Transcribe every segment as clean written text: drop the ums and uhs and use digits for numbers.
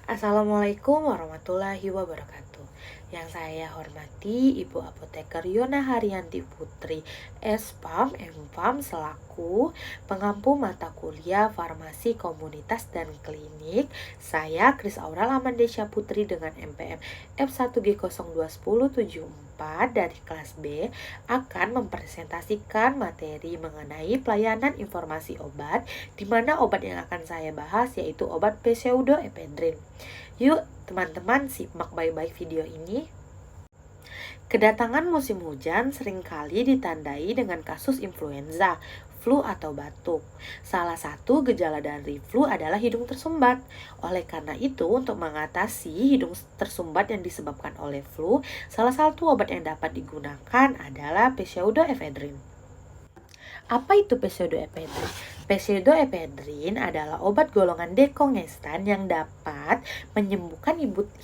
Assalamualaikum warahmatullahi wabarakatuh. Yang saya hormati Ibu Apoteker Yona Haryanti Putri, SPAM, MPAM selaku pengampu mata kuliah Farmasi Komunitas dan Klinik. Saya Kris Aural Amandesya Putri dengan MPM F1G021074 dari kelas B akan mempresentasikan materi mengenai pelayanan informasi obat, di mana obat yang akan saya bahas yaitu obat pseudoephedrine. Yuk teman-teman simak baik-baik video ini. Kedatangan musim hujan seringkali ditandai dengan kasus influenza, flu atau batuk. Salah satu gejala dari flu adalah hidung tersumbat. Oleh karena itu, untuk mengatasi hidung tersumbat yang disebabkan oleh flu, salah satu obat yang dapat digunakan adalah pseudoephedrine. Apa itu pseudoephedrine? Pseudoephedrine adalah obat golongan dekongestan yang dapat menyembuhkan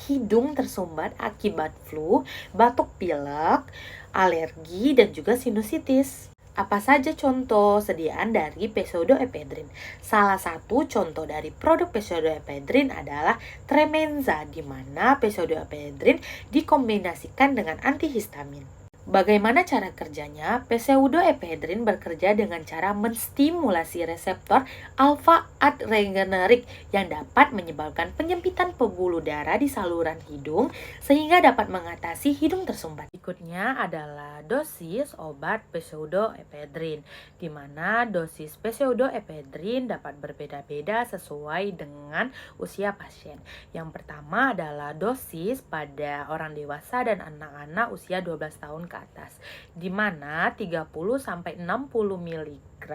hidung tersumbat akibat flu, batuk pilek, alergi, dan juga sinusitis. Apa saja contoh sediaan dari pseudoephedrine? Salah satu contoh dari produk pseudoephedrine adalah Tremenza, di mana pseudoephedrine dikombinasikan dengan antihistamin. Bagaimana cara kerjanya? Pseudoephedrine bekerja dengan cara menstimulasi reseptor alpha-adrenergic yang dapat menyebabkan penyempitan pembuluh darah di saluran hidung sehingga dapat mengatasi hidung tersumbat. Berikutnya adalah dosis obat pseudoephedrine, di mana dosis pseudoephedrine dapat berbeda-beda sesuai dengan usia pasien. Yang pertama adalah dosis pada orang dewasa dan anak-anak usia 12 tahun ke atas, di mana 30-60 mg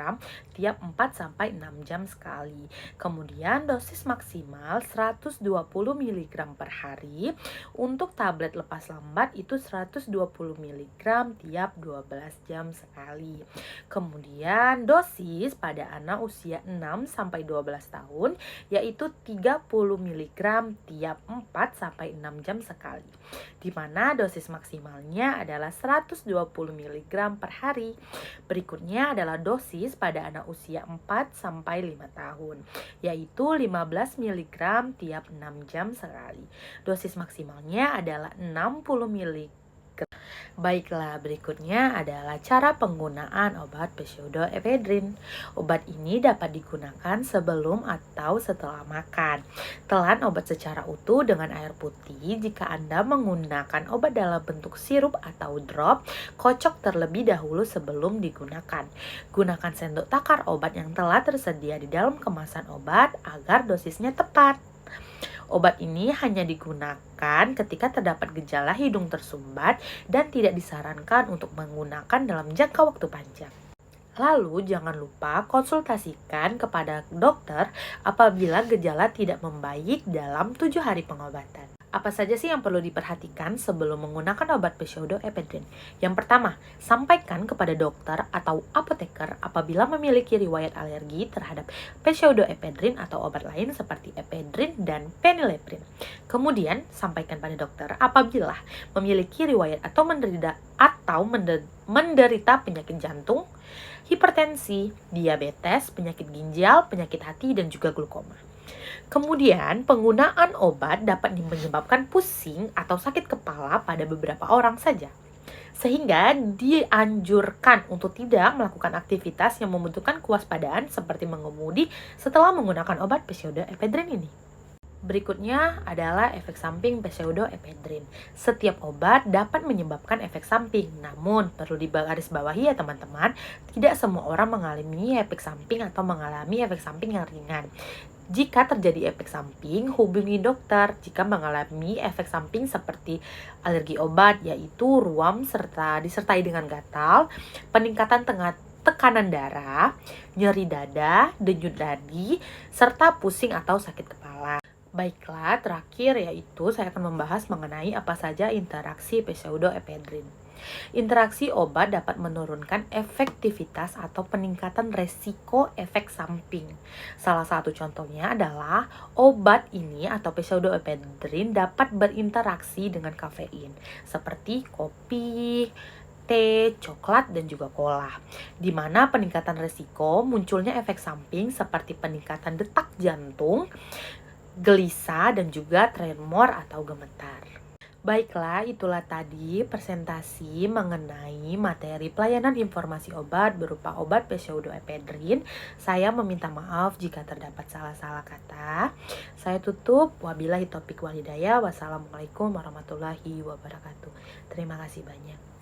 tiap 4-6 jam sekali. Kemudian dosis maksimal 120 mg per hari. Untuk tablet lepas lambat itu 120 mg tiap 12 jam sekali. Kemudian dosis pada anak usia 6-12 tahun yaitu 30 mg tiap 4-6 jam sekali, di mana dosis maksimalnya adalah 120 mg per hari. Berikutnya adalah dosis pada anak usia 4-5 tahun, yaitu 15 mg tiap 6 jam sekali. Dosis maksimalnya adalah 60 mg. Baiklah, berikutnya adalah cara penggunaan obat pseudoephedrine. Obat ini dapat digunakan sebelum atau setelah makan. Telan obat secara utuh dengan air putih. Jika Anda menggunakan obat dalam bentuk sirup atau drop, kocok terlebih dahulu sebelum digunakan. Gunakan sendok takar obat yang telah tersedia di dalam kemasan obat agar dosisnya tepat. Obat ini hanya digunakan ketika terdapat gejala hidung tersumbat dan tidak disarankan untuk menggunakan dalam jangka waktu panjang. Lalu jangan lupa konsultasikan kepada dokter apabila gejala tidak membaik dalam 7 hari pengobatan. Apa saja sih yang perlu diperhatikan sebelum menggunakan obat pseudoephedrine? Yang pertama, sampaikan kepada dokter atau apoteker apabila memiliki riwayat alergi terhadap pseudoephedrine atau obat lain seperti ephedrine dan phenylephrine. Kemudian, sampaikan pada dokter apabila memiliki riwayat atau menderita penyakit jantung, hipertensi, diabetes, penyakit ginjal, penyakit hati, dan juga glukoma. Kemudian, penggunaan obat dapat menyebabkan pusing atau sakit kepala pada beberapa orang saja, sehingga dianjurkan untuk tidak melakukan aktivitas yang membutuhkan kewaspadaan seperti mengemudi setelah menggunakan obat pseudoephedrine ini. Berikutnya adalah efek samping pseudoephedrine. Setiap obat dapat menyebabkan efek samping, namun perlu digarisbawahi ya teman-teman, tidak semua orang mengalami efek samping atau mengalami efek samping yang ringan. Jika terjadi efek samping, hubungi dokter. Jika mengalami efek samping seperti alergi obat, yaitu ruam serta disertai dengan gatal, peningkatan tekanan darah, nyeri dada, denyut nadi, serta pusing atau sakit kepala. Baiklah, terakhir yaitu saya akan membahas mengenai apa saja interaksi pseudoephedrine. Interaksi obat dapat menurunkan efektivitas atau peningkatan resiko efek samping. Salah satu contohnya adalah obat ini atau pseudoephedrine dapat berinteraksi dengan kafein seperti kopi, teh, coklat, dan juga cola, di mana peningkatan resiko munculnya efek samping seperti peningkatan detak jantung, gelisah, dan juga tremor atau gemetar. Baiklah, itulah tadi presentasi mengenai materi pelayanan informasi obat berupa obat pseudoephedrine. Saya meminta maaf jika terdapat salah-salah kata. Saya tutup. Wabillahi taufiq walhidayah. Wassalamualaikum warahmatullahi wabarakatuh. Terima kasih banyak.